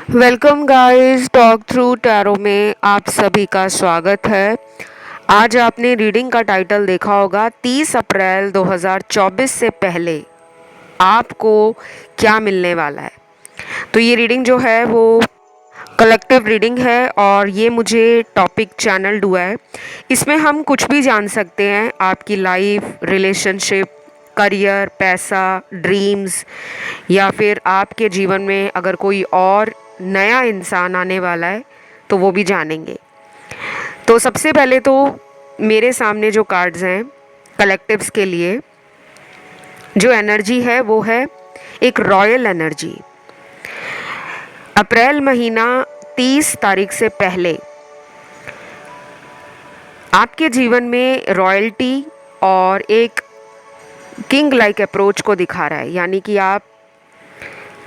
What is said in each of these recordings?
Welcome guys, talk through tarot में आप सभी का स्वागत है। आज आपने रीडिंग का टाइटल देखा होगा, 30 अप्रैल 2024 से पहले आपको क्या मिलने वाला है। तो ये रीडिंग जो है वो कलेक्टिव रीडिंग है और ये मुझे टॉपिक चैनल्ड हुआ है। इसमें हम कुछ भी जान सकते हैं, आपकी लाइफ, रिलेशनशिप, करियर, पैसा, ड्रीम्स, या फिर आपके जीवन में अगर कोई और नया इंसान आने वाला है तो वो भी जानेंगे। तो सबसे पहले तो मेरे सामने जो कार्ड्स हैं कलेक्टिव्स के लिए, जो एनर्जी है वो है एक रॉयल एनर्जी। अप्रैल महीना 30 तारीख से पहले आपके जीवन में रॉयल्टी और एक किंग लाइक अप्रोच को दिखा रहा है, यानी कि आप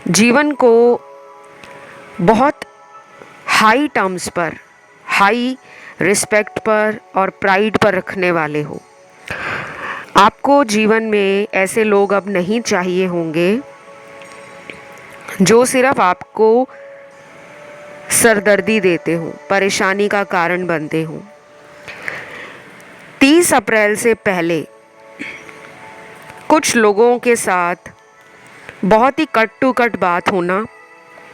जीवन को बहुत हाई टर्म्स पर, हाई रिस्पेक्ट पर और प्राइड पर रखने वाले हो। आपको जीवन में ऐसे लोग अब नहीं चाहिए होंगे जो सिर्फ आपको सरदर्दी देते हों, परेशानी का कारण बनते हों। 30 अप्रैल से पहले कुछ लोगों के साथ बहुत ही कट टू कट बात होना,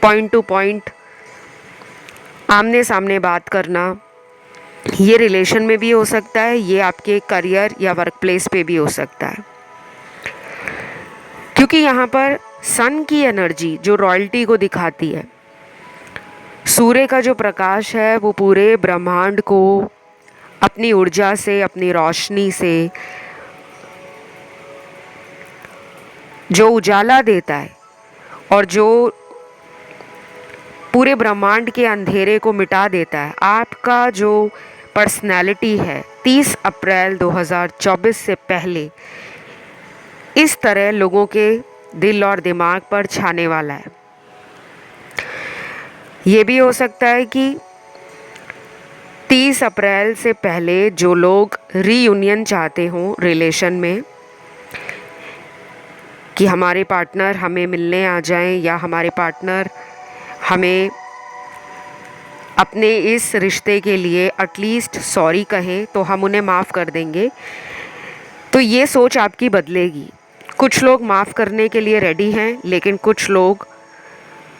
पॉइंट टू पॉइंट आमने सामने बात करना, ये रिलेशन में भी हो सकता है, ये आपके करियर या वर्क प्लेस पे भी हो सकता है। क्योंकि यहाँ पर सन की एनर्जी जो रॉयल्टी को दिखाती है, सूर्य का जो प्रकाश है वो पूरे ब्रह्मांड को अपनी ऊर्जा से, अपनी रोशनी से जो उजाला देता है और जो पूरे ब्रह्मांड के अंधेरे को मिटा देता है, आपका जो पर्सनैलिटी है 30 अप्रैल 2024 से पहले इस तरह लोगों के दिल और दिमाग पर छाने वाला है। ये भी हो सकता है कि 30 अप्रैल से पहले जो लोग रीयूनियन चाहते हों रिलेशन में, कि हमारे पार्टनर हमें मिलने आ जाएं या हमारे पार्टनर हमें अपने इस रिश्ते के लिए एटलीस्ट सॉरी कहें तो हम उन्हें माफ़ कर देंगे। तो ये सोच आपकी बदलेगी। कुछ लोग माफ़ करने के लिए रेडी हैं, लेकिन कुछ लोग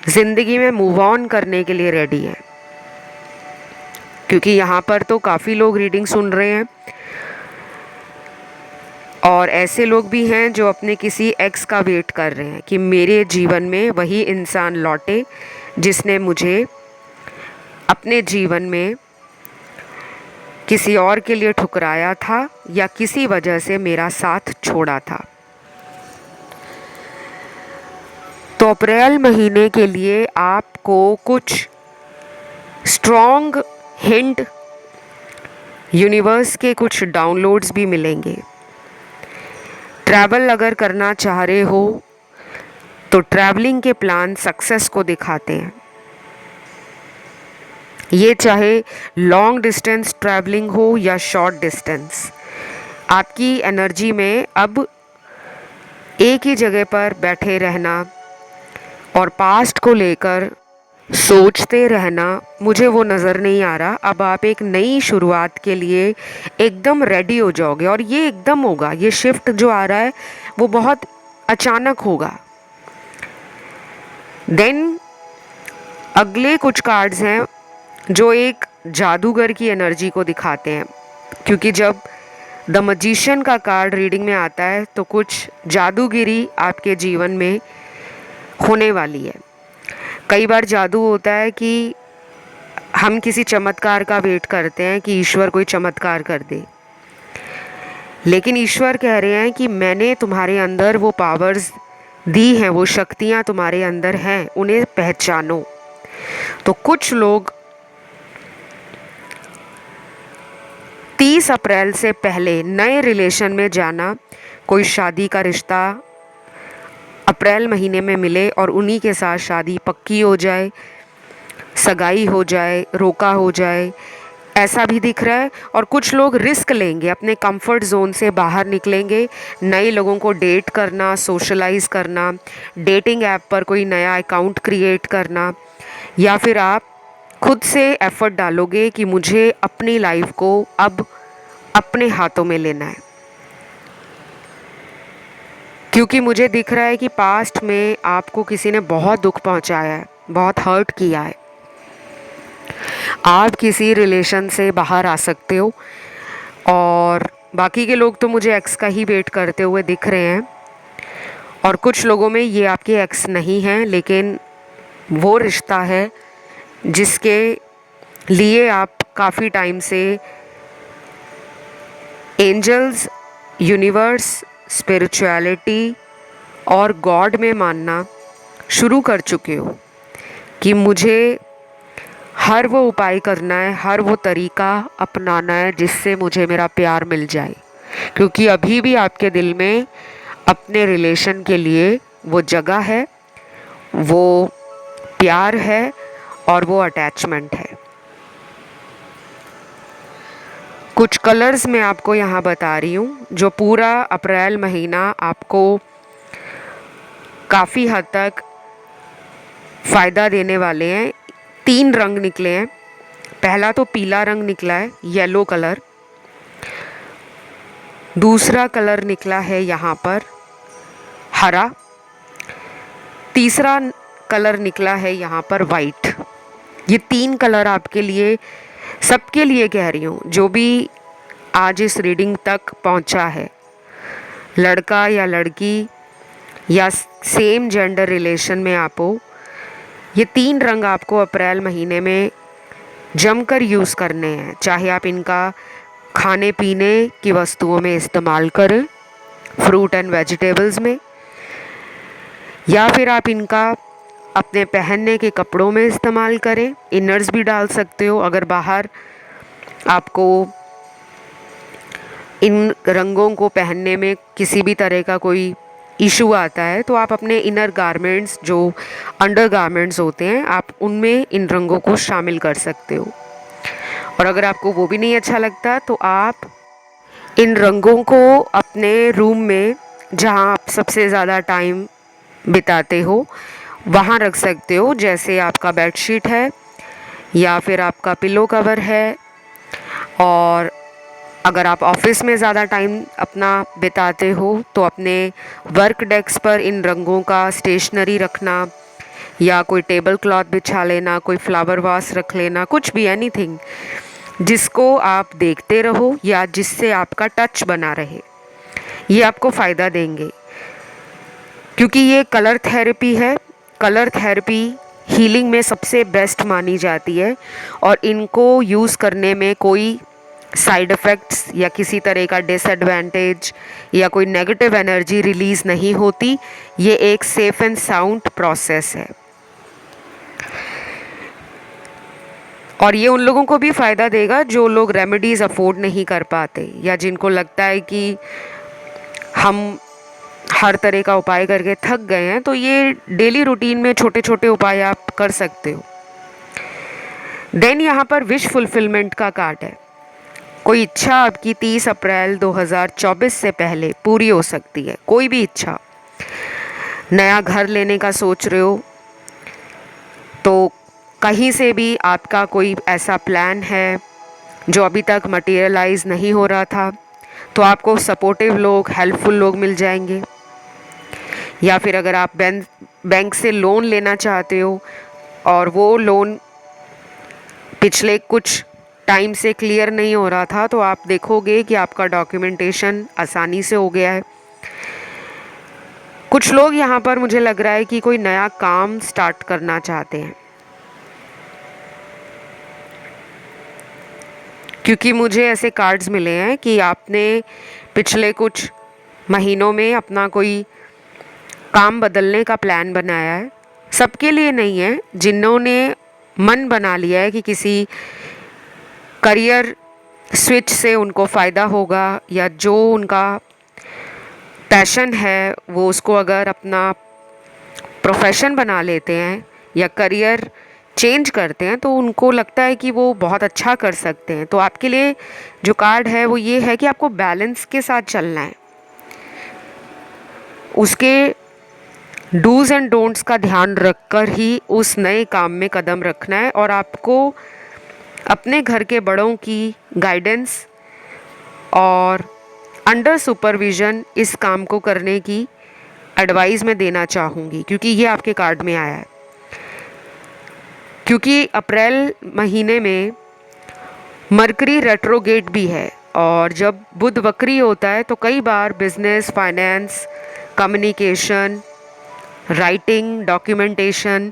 ज़िंदगी में मूव ऑन करने के लिए रेडी हैं। क्योंकि यहाँ पर तो काफ़ी लोग रीडिंग सुन रहे हैं और ऐसे लोग भी हैं जो अपने किसी एक्स का वेट कर रहे हैं कि मेरे जीवन में वही इंसान लौटे जिसने मुझे अपने जीवन में किसी और के लिए ठुकराया था या किसी वजह से मेरा साथ छोड़ा था। तो अप्रैल महीने के लिए आपको कुछ स्ट्रॉन्ग हिंट यूनिवर्स के कुछ डाउनलोड्स भी मिलेंगे। ट्रैवल अगर करना चाह रहे हो तो ट्रैवलिंग के प्लान सक्सेस को दिखाते हैं। ये चाहे लॉन्ग डिस्टेंस ट्रैवलिंग हो या शॉर्ट डिस्टेंस, आपकी एनर्जी में अब एक ही जगह पर बैठे रहना और पास्ट को लेकर सोचते रहना, मुझे वो नज़र नहीं आ रहा। अब आप एक नई शुरुआत के लिए एकदम रेडी हो जाओगे और ये एकदम होगा। ये शिफ्ट जो आ रहा है वो बहुत अचानक होगा। देन अगले कुछ कार्ड्स हैं जो एक जादूगर की एनर्जी को दिखाते हैं, क्योंकि जब द मैजिशियन का कार्ड रीडिंग में आता है तो कुछ जादूगिरी आपके जीवन में होने वाली है। कई बार जादू होता है कि हम किसी चमत्कार का वेट करते हैं कि ईश्वर कोई चमत्कार कर दे, लेकिन ईश्वर कह रहे हैं कि मैंने तुम्हारे अंदर वो पावर्स दी हैं, वो शक्तियाँ तुम्हारे अंदर हैं, उन्हें पहचानो। तो कुछ लोग 30 अप्रैल से पहले नए रिलेशन में जाना, कोई शादी का रिश्ता अप्रैल महीने में मिले और उन्हीं के साथ शादी पक्की हो जाए, सगाई हो जाए, रोका हो जाए, ऐसा भी दिख रहा है। और कुछ लोग रिस्क लेंगे, अपने कंफर्ट जोन से बाहर निकलेंगे, नए लोगों को डेट करना, सोशलाइज करना, डेटिंग ऐप पर कोई नया अकाउंट क्रिएट करना, या फिर आप खुद से एफर्ट डालोगे कि मुझे अपनी लाइफ को अब अपने हाथों में लेना है। क्योंकि मुझे दिख रहा है कि पास्ट में आपको किसी ने बहुत दुख पहुंचाया है, बहुत हर्ट किया है। आप किसी रिलेशन से बाहर आ सकते हो और बाकी के लोग तो मुझे एक्स का ही वेट करते हुए दिख रहे हैं, और कुछ लोगों में ये आपके एक्स नहीं हैं, लेकिन वो रिश्ता है जिसके लिए आप काफ़ी टाइम से एंजल्स, यूनिवर्स, स्पिरिचुअलिटी और गॉड में मानना शुरू कर चुके हो कि मुझे हर वो उपाय करना है, हर वो तरीका अपनाना है जिससे मुझे मेरा प्यार मिल जाए। क्योंकि अभी भी आपके दिल में अपने रिलेशन के लिए वो जगह है, वो प्यार है और वो अटैचमेंट है। कुछ कलर्स मैं आपको यहाँ बता रही हूँ जो पूरा अप्रैल महीना आपको काफ़ी हद तक फ़ायदा देने वाले हैं। 3 रंग निकले हैं। पहला तो पीला रंग निकला है, येलो कलर। दूसरा कलर निकला है यहाँ पर हरा। तीसरा कलर निकला है यहाँ पर वाइट। ये 3 कलर आपके लिए, सबके लिए कह रही हूँ, जो भी आज इस रीडिंग तक पहुँचा है, लड़का या लड़की या सेम जेंडर रिलेशन में आप हो, ये 3 रंग आपको अप्रैल महीने में जमकर यूज़ करने हैं। चाहे आप इनका खाने पीने की वस्तुओं में इस्तेमाल करें, फ्रूट एंड वेजिटेबल्स में, या फिर आप इनका अपने पहनने के कपड़ों में इस्तेमाल करें। इनर्स भी डाल सकते हो। अगर बाहर आपको इन रंगों को पहनने में किसी भी तरह का कोई इशू आता है तो आप अपने इनर गारमेंट्स, जो अंडर गारमेंट्स होते हैं, आप उनमें इन रंगों को शामिल कर सकते हो। और अगर आपको वो भी नहीं अच्छा लगता तो आप इन रंगों को अपने रूम में, जहाँ आप सबसे ज़्यादा टाइम बिताते हो, वहाँ रख सकते हो। जैसे आपका बेडशीट है या फिर आपका पिलो कवर है। और अगर आप ऑफिस में ज़्यादा टाइम अपना बिताते हो तो अपने वर्क डेस्क पर इन रंगों का स्टेशनरी रखना, या कोई टेबल क्लॉथ बिछा लेना, कोई फ्लावर वास रख लेना, कुछ भी, एनीथिंग जिसको आप देखते रहो या जिससे आपका टच बना रहे, ये आपको फ़ायदा देंगे। क्योंकि ये कलर थेरेपी है। कलर थेरेपी हीलिंग में सबसे बेस्ट मानी जाती है और इनको यूज़ करने में कोई साइड इफ़ेक्ट्स या किसी तरह का डिसएडवांटेज या कोई नेगेटिव एनर्जी रिलीज़ नहीं होती। ये एक सेफ़ एंड साउंड प्रोसेस है और ये उन लोगों को भी फ़ायदा देगा जो लोग रेमेडीज़ अफोर्ड नहीं कर पाते, या जिनको लगता है कि हम हर तरह का उपाय करके थक गए हैं। तो ये डेली रूटीन में छोटे छोटे उपाय आप कर सकते हो। देन यहाँ पर विश फुलफिलमेंट का कार्ड है। कोई इच्छा आपकी 30 अप्रैल 2024 से पहले पूरी हो सकती है। कोई भी इच्छा, नया घर लेने का सोच रहे हो तो कहीं से भी आपका कोई ऐसा प्लान है जो अभी तक मटेरियलाइज नहीं हो रहा था, तो आपको सपोर्टिव लोग, हेल्पफुल लोग मिल जाएंगे। या फिर अगर आप बैंक से लोन लेना चाहते हो और वो लोन पिछले कुछ टाइम से क्लियर नहीं हो रहा था, तो आप देखोगे कि आपका डॉक्यूमेंटेशन आसानी से हो गया है। कुछ लोग यहाँ पर, मुझे लग रहा है कि कोई नया काम स्टार्ट करना चाहते हैं, क्योंकि मुझे ऐसे कार्ड्स मिले हैं कि आपने पिछले कुछ महीनों में अपना कोई काम बदलने का प्लान बनाया है। सबके लिए नहीं है। जिन्होंने मन बना लिया है कि किसी करियर स्विच से उनको फ़ायदा होगा, या जो उनका पैशन है वो उसको अगर अपना प्रोफेशन बना लेते हैं या करियर चेंज करते हैं तो उनको लगता है कि वो बहुत अच्छा कर सकते हैं। तो आपके लिए जो कार्ड है वो ये है कि आपको बैलेंस के साथ चलना है। उसके डूज एंड डोंट्स का ध्यान रखकर ही उस नए काम में कदम रखना है और आपको अपने घर के बड़ों की गाइडेंस और अंडर सुपरविज़न इस काम को करने की एडवाइस मैं देना चाहूँगी, क्योंकि ये आपके कार्ड में आया है। क्योंकि अप्रैल महीने में मरकरी रेट्रोगेट भी है और जब बुध वक्री होता है तो कई बार business, finance, communication, writing, documentation,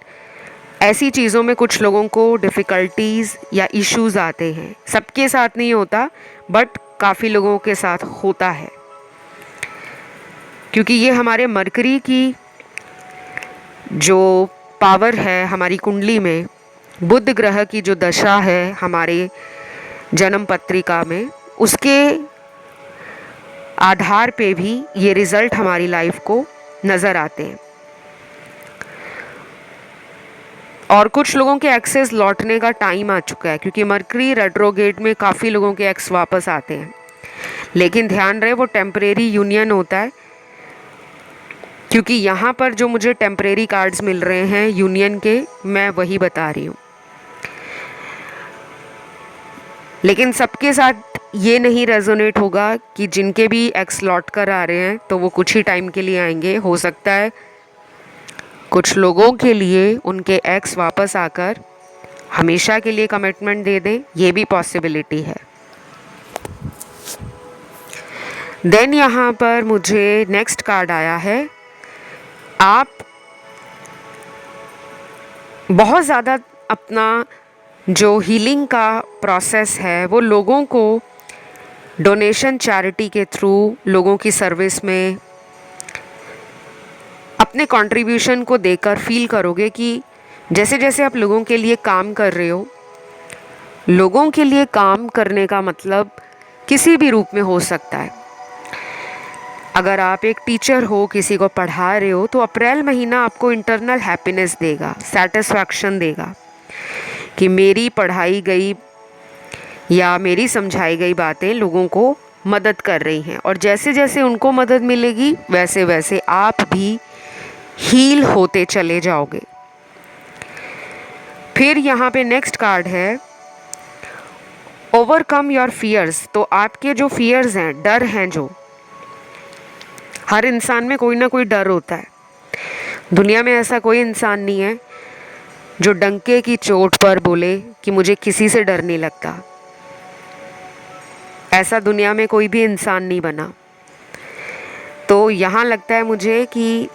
ऐसी चीज़ों में कुछ लोगों को डिफ़िकल्टीज़ या इश्यूज़ आते हैं। सबके साथ नहीं होता बट काफ़ी लोगों के साथ होता है, क्योंकि ये हमारे मरकरी की जो पावर है हमारी कुंडली में, बुध ग्रह की जो दशा है हमारे जन्म पत्रिका में, उसके आधार पे भी ये रिज़ल्ट हमारी लाइफ को नज़र आते हैं। और कुछ लोगों के एक्सेस लौटने का टाइम आ चुका है, क्योंकि मरकरी रेट्रोगेट में काफ़ी लोगों के एक्स वापस आते हैं, लेकिन ध्यान रहे वो टेम्परेरी यूनियन होता है। क्योंकि यहाँ पर जो मुझे टेम्परेरी कार्ड्स मिल रहे हैं यूनियन के, मैं वही बता रही हूँ, लेकिन सबके साथ ये नहीं रेजोनेट होगा कि जिनके भी एक्स लौट कर आ रहे हैं तो वो कुछ ही टाइम के लिए आएंगे। हो सकता है कुछ लोगों के लिए उनके एक्स वापस आकर हमेशा के लिए कमिटमेंट दे दें, ये भी पॉसिबिलिटी है। देन यहाँ पर मुझे नेक्स्ट कार्ड आया है, आप बहुत ज़्यादा अपना जो हीलिंग का प्रोसेस है वो लोगों को डोनेशन, चैरिटी के थ्रू, लोगों की सर्विस में अपने कंट्रीब्यूशन को देकर फील करोगे कि जैसे जैसे आप लोगों के लिए काम कर रहे हो, लोगों के लिए काम करने का मतलब किसी भी रूप में हो सकता है। अगर आप एक टीचर हो, किसी को पढ़ा रहे हो, तो अप्रैल महीना आपको इंटरनल हैप्पीनेस देगा, सेटिस्फैक्शन देगा कि मेरी पढ़ाई गई या मेरी समझाई गई बातें लोगों को मदद कर रही हैं, और जैसे जैसे उनको मदद मिलेगी वैसे वैसे आप भी हील होते चले जाओगे। फिर यहाँ पे नेक्स्ट कार्ड है ओवरकम योर फियर्स। तो आपके जो फियर्स हैं, डर हैं, जो हर इंसान में कोई ना कोई डर होता है। दुनिया में ऐसा कोई इंसान नहीं है जो डंके की चोट पर बोले कि मुझे किसी से डर नहीं लगता। ऐसा दुनिया में कोई भी इंसान नहीं बना। तो यहाँ लगता है मुझे कि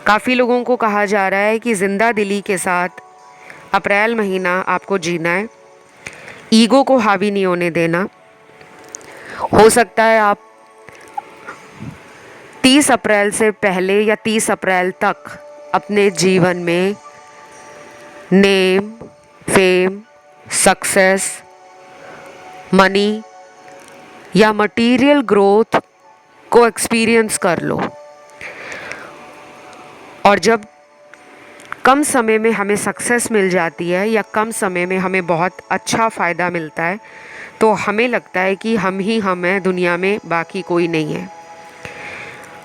काफ़ी लोगों को कहा जा रहा है कि ज़िंदा दिली के साथ अप्रैल महीना आपको जीना है, ईगो को हावी नहीं होने देना। हो सकता है आप 30 अप्रैल से पहले या 30 अप्रैल तक अपने जीवन में नेम, फेम, सक्सेस, मनी या मटेरियल ग्रोथ को एक्सपीरियंस कर लो, और जब कम समय में हमें सक्सेस मिल जाती है या कम समय में हमें बहुत अच्छा फ़ायदा मिलता है तो हमें लगता है कि हम ही हम हैं दुनिया में, बाकी कोई नहीं है।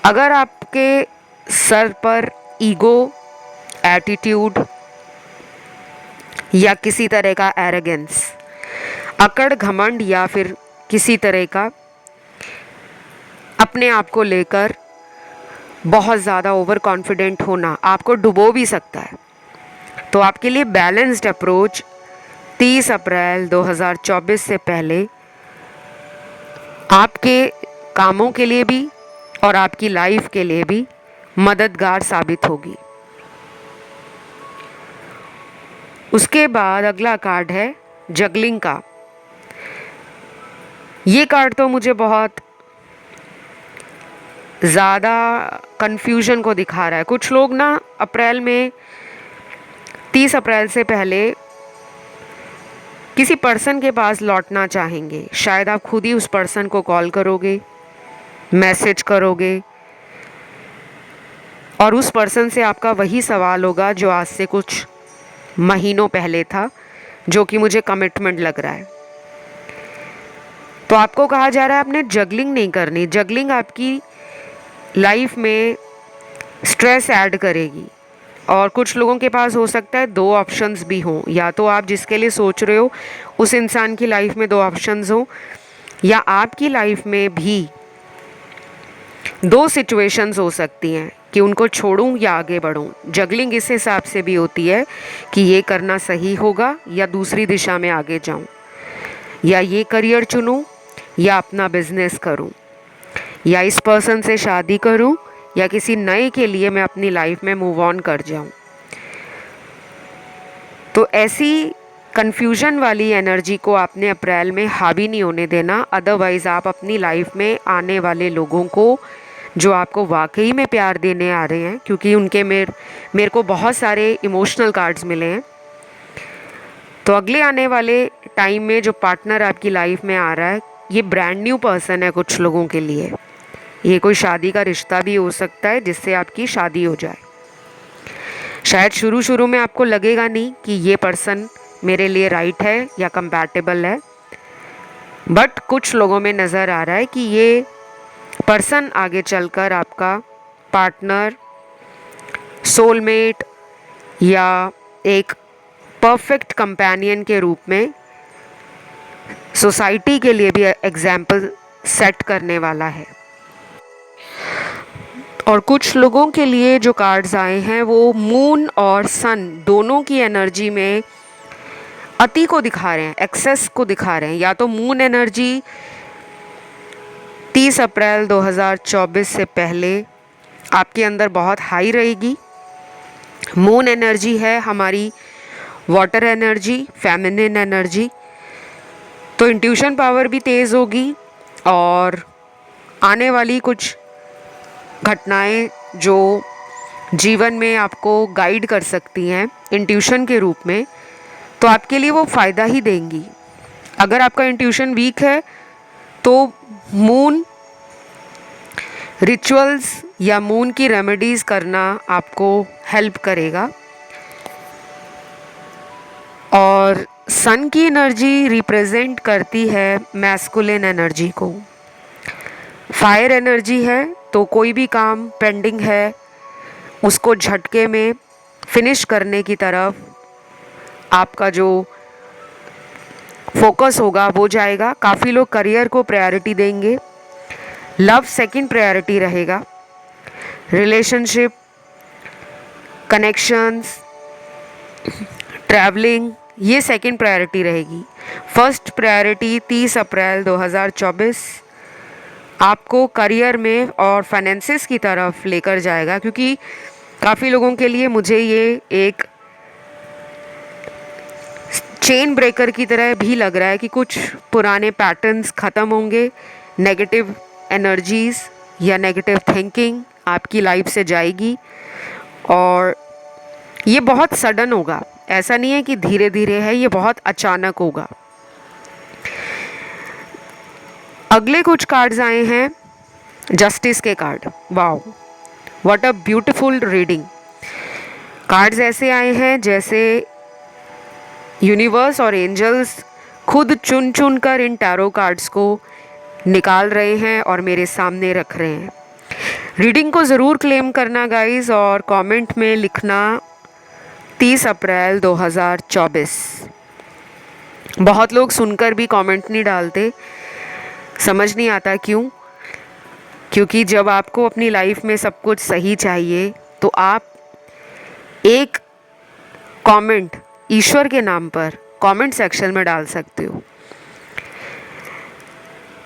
अगर आपके सर पर ईगो, एटीट्यूड या किसी तरह का एरोगेंस, अकड़, घमंड या फिर किसी तरह का अपने आप को लेकर बहुत ज़्यादा ओवर कॉन्फिडेंट होना आपको डुबो भी सकता है, तो आपके लिए बैलेंस्ड अप्रोच 30 अप्रैल 2024 से पहले आपके कामों के लिए भी और आपकी लाइफ के लिए भी मददगार साबित होगी। उसके बाद अगला कार्ड है जगलिंग का। ये कार्ड तो मुझे बहुत ज़्यादा कन्फ्यूजन को दिखा रहा है। कुछ लोग ना अप्रैल में 30 अप्रैल से पहले किसी पर्सन के पास लौटना चाहेंगे। शायद आप खुद ही उस पर्सन को कॉल करोगे, मैसेज करोगे, और उस पर्सन से आपका वही सवाल होगा जो आज से कुछ महीनों पहले था, जो कि मुझे कमिटमेंट लग रहा है। तो आपको कहा जा रहा है आपने जगलिंग नहीं करनी। जगलिंग आपकी लाइफ में स्ट्रेस ऐड करेगी। और कुछ लोगों के पास हो सकता है दो ऑप्शंस भी हों, या तो आप जिसके लिए सोच रहे हो उस इंसान की लाइफ में दो ऑप्शंस हों, या आपकी लाइफ में भी दो सिचुएशंस हो सकती हैं कि उनको छोड़ूं या आगे बढ़ूं। जगलिंग इस हिसाब से भी होती है कि ये करना सही होगा या दूसरी दिशा में आगे जाऊं, या ये करियर चुनूं या अपना बिजनेस करूं, या इस पर्सन से शादी करूं या किसी नए के लिए मैं अपनी लाइफ में मूव ऑन कर जाऊं। तो ऐसी कन्फ्यूजन वाली एनर्जी को आपने अप्रैल में हावी नहीं होने देना। अदरवाइज़ आप अपनी लाइफ में आने वाले लोगों को जो आपको वाकई में प्यार देने आ रहे हैं, क्योंकि उनके मेरे को बहुत सारे इमोशनल कार्ड्स मिले हैं, तो अगले आने वाले टाइम में जो पार्टनर आपकी लाइफ में आ रहा है ये ब्रांड न्यू पर्सन है। कुछ लोगों के लिए ये कोई शादी का रिश्ता भी हो सकता है जिससे आपकी शादी हो जाए। शायद शुरू शुरू में आपको लगेगा नहीं कि ये पर्सन मेरे लिए राइट है या कंपैटिबल है, बट कुछ लोगों में नज़र आ रहा है कि ये पर्सन आगे चलकर आपका पार्टनर, सोलमेट या एक परफेक्ट कंपेनियन के रूप में सोसाइटी के लिए भी एग्जाम्पल सेट करने वाला है। और कुछ लोगों के लिए जो कार्ड्स आए हैं वो मून और सन दोनों की एनर्जी में अति को दिखा रहे हैं, एक्सेस को दिखा रहे हैं। या तो मून एनर्जी 30 अप्रैल 2024 से पहले आपके अंदर बहुत हाई रहेगी। मून एनर्जी है हमारी वाटर एनर्जी, फेमिनिन एनर्जी, तो इंट्यूशन पावर भी तेज़ होगी और आने वाली कुछ घटनाएं जो जीवन में आपको गाइड कर सकती हैं इंट्यूशन के रूप में, तो आपके लिए वो फ़ायदा ही देंगी। अगर आपका इंट्यूशन वीक है तो मून रिचुअल्स या मून की रेमेडीज़ करना आपको हेल्प करेगा। और सन की एनर्जी रिप्रेजेंट करती है मैस्कुलिन एनर्जी को। फायर एनर्जी है तो कोई भी काम पेंडिंग है उसको झटके में फिनिश करने की तरफ आपका जो फोकस होगा वो जाएगा। काफ़ी लोग करियर को प्रायोरिटी देंगे, लव सेकंड प्रायोरिटी रहेगा, रिलेशनशिप, कनेक्शंस, ट्रैवलिंग ये सेकंड प्रायोरिटी रहेगी। फर्स्ट प्रायोरिटी 30 अप्रैल 2024 आपको करियर में और फाइनेंसेस की तरफ लेकर जाएगा, क्योंकि काफ़ी लोगों के लिए मुझे ये एक चेन ब्रेकर की तरह भी लग रहा है कि कुछ पुराने पैटर्न्स ख़त्म होंगे, नेगेटिव एनर्जीज़ या नेगेटिव थिंकिंग आपकी लाइफ से जाएगी। और ये बहुत सडन होगा, ऐसा नहीं है कि धीरे धीरे है, ये बहुत अचानक होगा। अगले कुछ कार्ड्स आए हैं जस्टिस के card. Wow, what a beautiful reading. Cards ऐसे आए हैं जैसे यूनिवर्स और एंजल्स खुद चुन चुन कर इन टैरो कार्ड्स को निकाल रहे हैं और मेरे सामने रख रहे हैं। रीडिंग को ज़रूर क्लेम करना गाइस, और कमेंट में लिखना 30 अप्रैल 2024। बहुत लोग सुनकर भी कमेंट नहीं डालते, समझ नहीं आता क्यों। क्योंकि जब आपको अपनी लाइफ में सब कुछ सही चाहिए तो आप एक कमेंट ईश्वर के नाम पर कमेंट सेक्शन में डाल सकते हो।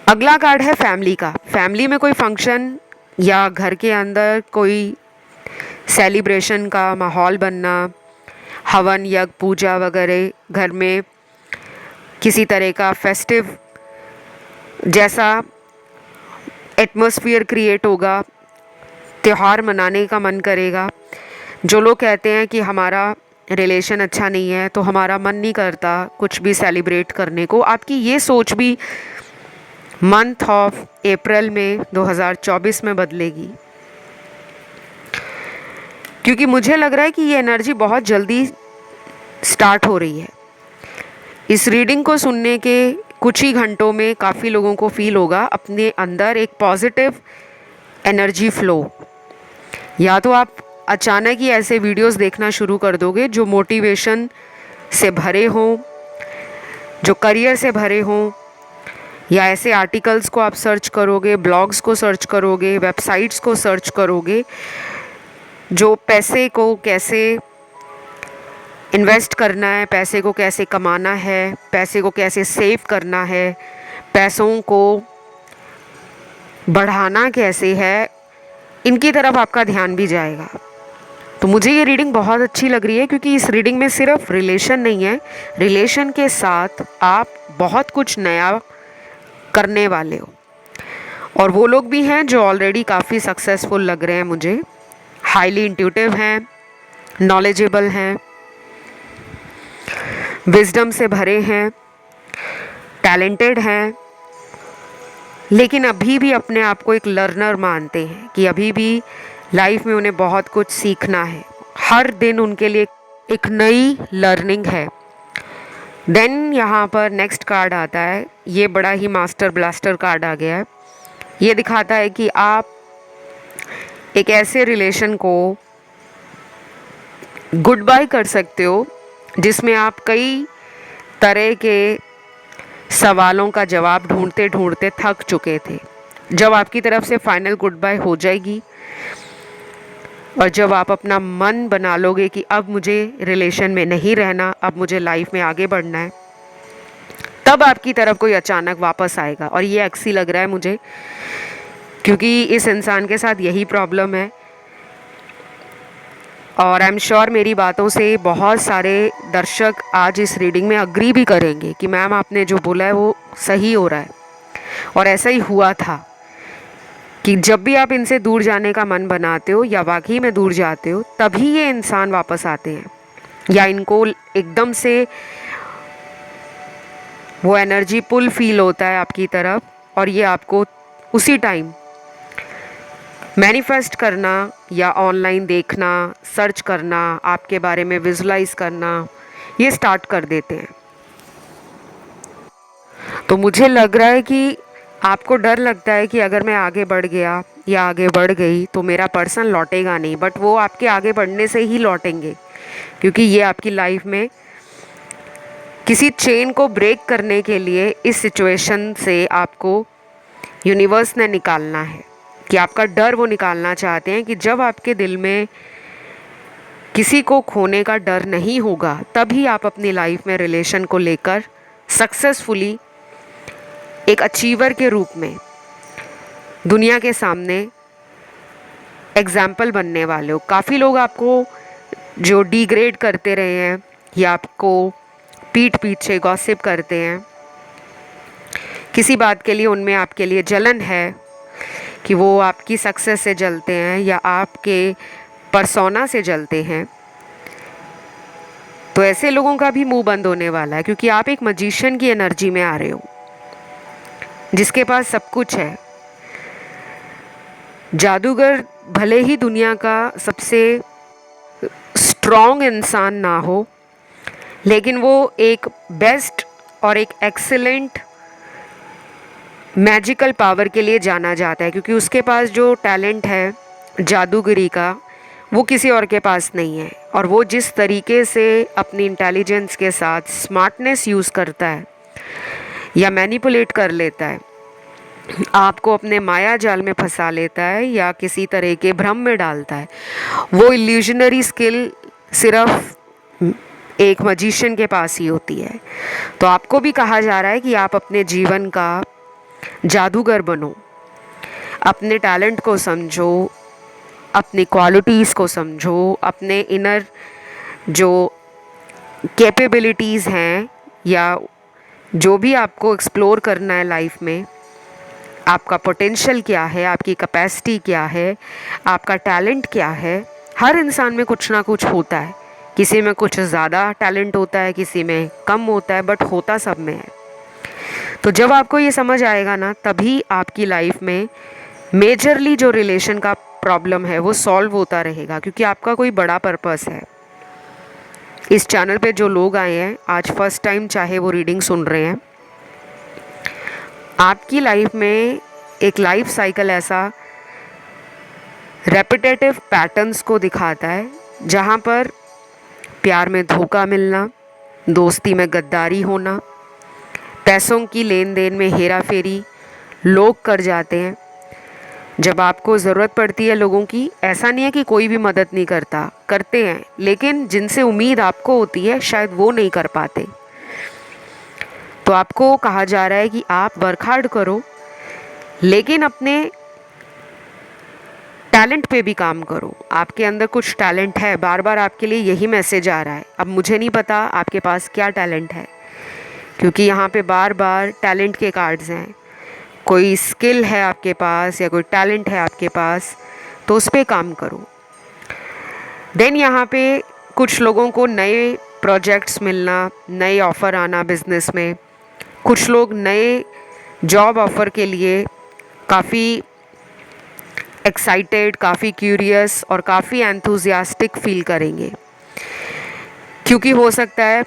अगला कार्ड है फैमिली का। फैमिली में कोई फंक्शन या घर के अंदर कोई सेलिब्रेशन का माहौल बनना, हवन यज्ञ पूजा वगैरह, घर में किसी तरह का फेस्टिव जैसा एटमॉस्फेयर क्रिएट होगा, त्यौहार मनाने का मन करेगा। जो लोग कहते हैं कि हमारा रिलेशन अच्छा नहीं है तो हमारा मन नहीं करता कुछ भी सेलिब्रेट करने को, आपकी ये सोच भी मंथ ऑफ अप्रैल में 2024 में बदलेगी। क्योंकि मुझे लग रहा है कि ये एनर्जी बहुत जल्दी स्टार्ट हो रही है। इस रीडिंग को सुनने के कुछ ही घंटों में काफ़ी लोगों को फील होगा अपने अंदर एक पॉजिटिव एनर्जी फ्लो। या तो आप अचानक ही ऐसे वीडियोस देखना शुरू कर दोगे जो मोटिवेशन से भरे हों, जो करियर से भरे हों, या ऐसे आर्टिकल्स को आप सर्च करोगे, ब्लॉग्स को सर्च करोगे, वेबसाइट्स को सर्च करोगे जो पैसे को कैसे इन्वेस्ट करना है, पैसे को कैसे कमाना है, पैसे को कैसे सेव करना है, पैसों को बढ़ाना कैसे है, इनकी तरफ आपका ध्यान भी जाएगा। तो मुझे ये रीडिंग बहुत अच्छी लग रही है क्योंकि इस रीडिंग में सिर्फ रिलेशन नहीं है, रिलेशन के साथ आप बहुत कुछ नया करने वाले हो। और वो लोग भी हैं जो ऑलरेडी काफ़ी सक्सेसफुल लग रहे हैं मुझे, हाईली इंट्यूटिव हैं, नॉलेजेबल हैं, विजडम से भरे हैं, टैलेंटेड हैं, लेकिन अभी भी अपने आप को एक लर्नर मानते हैं कि अभी भी लाइफ में उन्हें बहुत कुछ सीखना है। हर दिन उनके लिए एक नई लर्निंग है। देन यहाँ पर नेक्स्ट कार्ड आता है, ये बड़ा ही मास्टर ब्लास्टर कार्ड आ गया है। ये दिखाता है कि आप एक ऐसे रिलेशन को गुड बाय कर सकते हो जिसमें आप कई तरह के सवालों का जवाब ढूंढते ढूंढते थक चुके थे। जब आपकी तरफ से फाइनल गुड बाय हो जाएगी और जब आप अपना मन बना लोगे कि अब मुझे रिलेशन में नहीं रहना, अब मुझे लाइफ में आगे बढ़ना है, तब आपकी तरफ कोई अचानक वापस आएगा। और ये अक्सी लग रहा है मुझे, क्योंकि इस इंसान के साथ यही प्रॉब्लम है। और आई एम श्योर मेरी बातों से बहुत सारे दर्शक आज इस रीडिंग में अग्री भी करेंगे कि मैम आपने जो बोला है वो सही हो रहा है। और ऐसा ही हुआ था कि जब भी आप इनसे दूर जाने का मन बनाते हो या वाकई में दूर जाते हो, तभी ये इंसान वापस आते हैं, या इनको एकदम से वो एनर्जी पुल फील होता है आपकी तरफ और ये आपको उसी टाइम मैनिफेस्ट करना या ऑनलाइन देखना, सर्च करना, आपके बारे में विजुलाइज करना, ये स्टार्ट कर देते हैं। तो मुझे लग रहा है कि आपको डर लगता है कि अगर मैं आगे बढ़ गया या आगे बढ़ गई तो मेरा पर्सन लौटेगा नहीं, बट वो आपके आगे बढ़ने से ही लौटेंगे, क्योंकि ये आपकी लाइफ में किसी चेन को ब्रेक करने के लिए इस सिचुएशन से आपको यूनिवर्स ने निकालना है, कि आपका डर वो निकालना चाहते हैं कि जब आपके दिल में किसी को खोने का डर नहीं होगा, तभी आप अपनी लाइफ में रिलेशन को लेकर सक्सेसफुली एक अचीवर के रूप में दुनिया के सामने एग्जाम्पल बनने वाले हो। काफ़ी लोग आपको जो डिग्रेड करते रहे हैं या आपको पीठ पीछे गॉसिप करते हैं, किसी बात के लिए उनमें आपके लिए जलन है कि वो आपकी सक्सेस से जलते हैं या आपके पर्सोना से जलते हैं, तो ऐसे लोगों का भी मुंह बंद होने वाला है, क्योंकि आप एक मजिशियन की एनर्जी में आ रहे हो जिसके पास सब कुछ है। जादूगर भले ही दुनिया का सबसे स्ट्रॉन्ग इंसान ना हो, लेकिन वो एक बेस्ट और एक एक्सीलेंट मैजिकल पावर के लिए जाना जाता है, क्योंकि उसके पास जो टैलेंट है जादूगरी का, वो किसी और के पास नहीं है। और वो जिस तरीके से अपनी इंटेलिजेंस के साथ स्मार्टनेस यूज़ करता है या मैनिपुलेट कर लेता है, आपको अपने माया जाल में फंसा लेता है या किसी तरह के भ्रम में डालता है, वो इल्यूजनरी स्किल सिर्फ एक मजिशियन के पास ही होती है। तो आपको भी कहा जा रहा है कि आप अपने जीवन का जादूगर बनो, अपने टैलेंट को समझो, अपनी क्वालिटीज़ को समझो, अपने इनर जो कैपेबिलिटीज़ हैं या जो भी आपको एक्सप्लोर करना है लाइफ में, आपका पोटेंशियल क्या है, आपकी कैपेसिटी क्या है, आपका टैलेंट क्या है। हर इंसान में कुछ ना कुछ होता है, किसी में कुछ ज़्यादा टैलेंट होता है, किसी में कम होता है, बट होता सब में है। तो जब आपको ये समझ आएगा ना, तभी आपकी लाइफ में मेजरली जो रिलेशन का प्रॉब्लम है वो सॉल्व होता रहेगा, क्योंकि आपका कोई बड़ा पर्पस है। इस चैनल पे जो लोग आए हैं आज फर्स्ट टाइम, चाहे वो रीडिंग सुन रहे हैं, आपकी लाइफ में एक लाइफ साइकिल ऐसा रेपिटेटिव पैटर्न्स को दिखाता है, जहाँ पर प्यार में धोखा मिलना, दोस्ती में गद्दारी होना, पैसों की लेन देन में हेरा फेरी लोग कर जाते हैं। जब आपको ज़रूरत पड़ती है लोगों की, ऐसा नहीं है कि कोई भी मदद नहीं करता, करते हैं, लेकिन जिनसे उम्मीद आपको होती है शायद वो नहीं कर पाते। तो आपको कहा जा रहा है कि आप वर्क हार्ड करो, लेकिन अपने टैलेंट पे भी काम करो। आपके अंदर कुछ टैलेंट है, बार बार आपके लिए यही मैसेज आ रहा है। अब मुझे नहीं पता आपके पास क्या टैलेंट है, क्योंकि यहाँ पे बार बार टैलेंट के कार्ड्स हैं। कोई स्किल है आपके पास या कोई टैलेंट है आपके पास, तो उस पर काम करो। देन यहाँ पे कुछ लोगों को नए प्रोजेक्ट्स मिलना, नए ऑफ़र आना बिज़नेस में। कुछ लोग नए जॉब ऑफ़र के लिए काफ़ी एक्साइटेड, काफ़ी क्यूरियस और काफ़ी एंथुजियास्टिक फील करेंगे, क्योंकि हो सकता है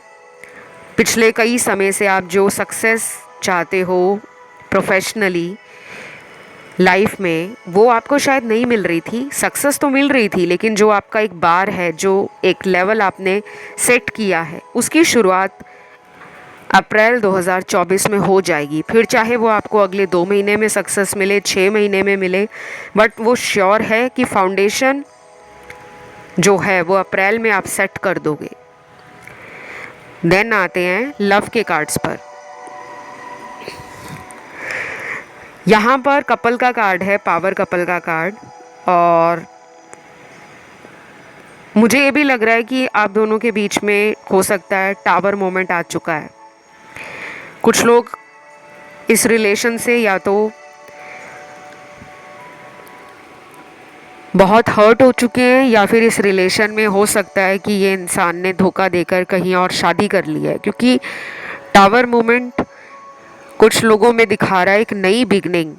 पिछले कई समय से आप जो सक्सेस चाहते हो प्रोफेशनली लाइफ में, वो आपको शायद नहीं मिल रही थी। सक्सेस तो मिल रही थी, लेकिन जो आपका एक बार है, जो एक लेवल आपने सेट किया है, उसकी शुरुआत अप्रैल 2024 में हो जाएगी। फिर चाहे वो आपको अगले 2 महीने में सक्सेस मिले, 6 महीने में मिले, बट वो श्योर है कि फाउंडेशन जो है वो अप्रैल में आप सेट कर दोगे। देन आते हैं लव के कार्ड्स पर। यहाँ पर कपल का कार्ड है, पावर कपल का कार्ड, और मुझे ये भी लग रहा है कि आप दोनों के बीच में हो सकता है टावर मोमेंट आ चुका है। कुछ लोग इस रिलेशन से या तो बहुत हर्ट हो चुके हैं, या फिर इस रिलेशन में हो सकता है कि ये इंसान ने धोखा देकर कहीं और शादी कर ली है, क्योंकि टावर मोमेंट कुछ लोगों में दिखा रहा है एक नई बिगनिंग।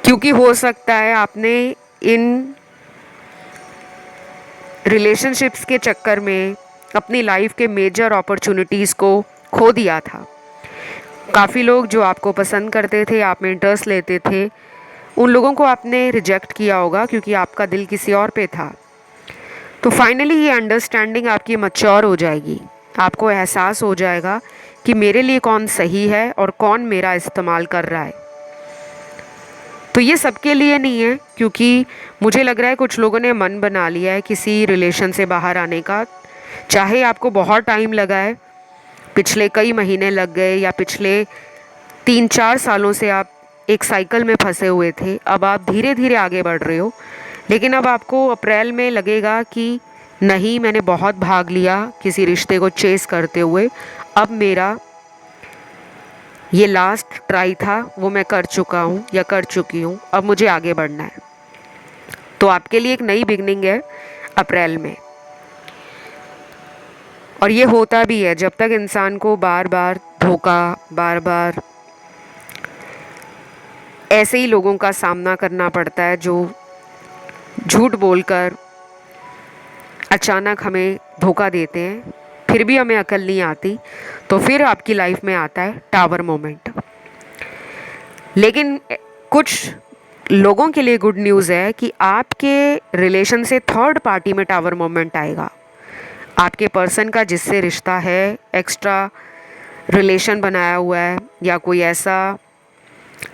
क्योंकि हो सकता है आपने इन रिलेशनशिप्स के चक्कर में अपनी लाइफ के मेजर अपॉर्चुनिटीज़ को खो दिया था। काफ़ी लोग जो आपको पसंद करते थे, आप में इंटरेस्ट लेते थे, उन लोगों को आपने रिजेक्ट किया होगा, क्योंकि आपका दिल किसी और पे था। तो फाइनली ये अंडरस्टैंडिंग आपकी मैच्योर हो जाएगी। आपको एहसास हो जाएगा कि मेरे लिए कौन सही है और कौन मेरा इस्तेमाल कर रहा है। तो ये सबके लिए नहीं है, क्योंकि मुझे लग रहा है कुछ लोगों ने मन बना लिया है किसी रिलेशन से बाहर आने का। चाहे आपको बहुत टाइम लगा है, पिछले कई महीने लग गए, या पिछले 3-4 सालों से आप एक साइकिल में फंसे हुए थे, अब आप धीरे धीरे आगे बढ़ रहे हो, लेकिन अब आपको अप्रैल में लगेगा कि नहीं, मैंने बहुत भाग लिया किसी रिश्ते को चेस करते हुए, अब मेरा ये लास्ट ट्राई था, वो मैं कर चुका हूँ या कर चुकी हूँ, अब मुझे आगे बढ़ना है। तो आपके लिए एक नई बिगनिंग है अप्रैल में। और ये होता भी है, जब तक इंसान को बार बार धोखा, बार बार ऐसे ही लोगों का सामना करना पड़ता है जो झूठ बोलकर अचानक हमें धोखा देते हैं, फिर भी हमें अकल नहीं आती, तो फिर आपकी लाइफ में आता है टावर मोमेंट। लेकिन कुछ लोगों के लिए गुड न्यूज़ है कि आपके रिलेशन से थर्ड पार्टी में टावर मोमेंट आएगा। आपके पर्सन का जिससे रिश्ता है, एक्स्ट्रा रिलेशन बनाया हुआ है, या कोई ऐसा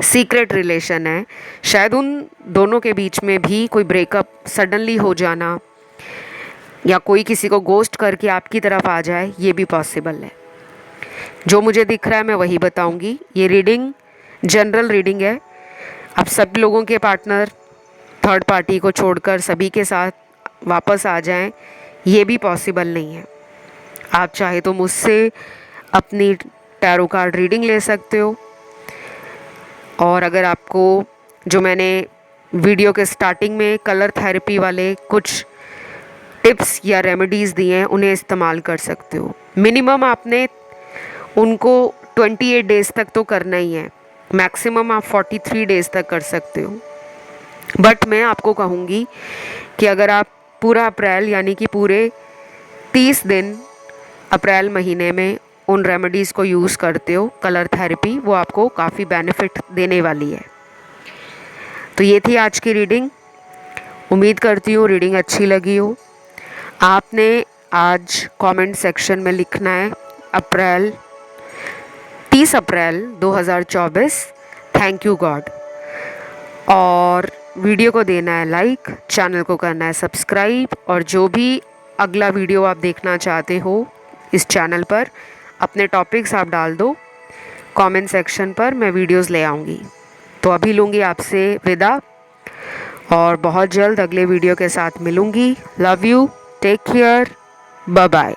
सीक्रेट रिलेशन है, शायद उन दोनों के बीच में भी कोई ब्रेकअप सडनली हो जाना, या कोई किसी को गोस्ट करके आपकी तरफ आ जाए, ये भी पॉसिबल है। जो मुझे दिख रहा है मैं वही बताऊंगी। ये रीडिंग जनरल रीडिंग है। अब सब लोगों के पार्टनर थर्ड पार्टी को छोड़कर सभी के साथ वापस आ जाएं, ये भी पॉसिबल नहीं है। आप चाहे तो मुझसे अपनी टैरो कार्ड रीडिंग ले सकते हो, और अगर आपको जो मैंने वीडियो के स्टार्टिंग में कलर थेरेपी वाले कुछ टिप्स या रेमेडीज़ दिए हैं, उन्हें इस्तेमाल कर सकते हो। मिनिमम आपने उनको 28 डेज़ तक तो करना ही है, मैक्सिमम आप 43 डेज़ तक कर सकते हो। बट मैं आपको कहूँगी कि अगर आप पूरा अप्रैल, यानी कि पूरे 30 दिन अप्रैल महीने में उन रेमेडीज़ को यूज़ करते हो, कलर थेरेपी, वो आपको काफ़ी बेनिफिट देने वाली है। तो ये थी आज की रीडिंग। उम्मीद करती हूँ रीडिंग अच्छी लगी हो। आपने आज कमेंट सेक्शन में लिखना है 30 अप्रैल 2024 थैंक यू गॉड, और वीडियो को देना है लाइक, चैनल को करना है सब्सक्राइब, और जो भी अगला वीडियो आप देखना चाहते हो इस चैनल पर अपने टॉपिक्स आप डाल दो कमेंट सेक्शन पर, मैं वीडियोस ले आऊँगी। तो अभी लूँगी आपसे विदा और बहुत जल्द अगले वीडियो के साथ मिलूँगी। Love you, take care, bye bye.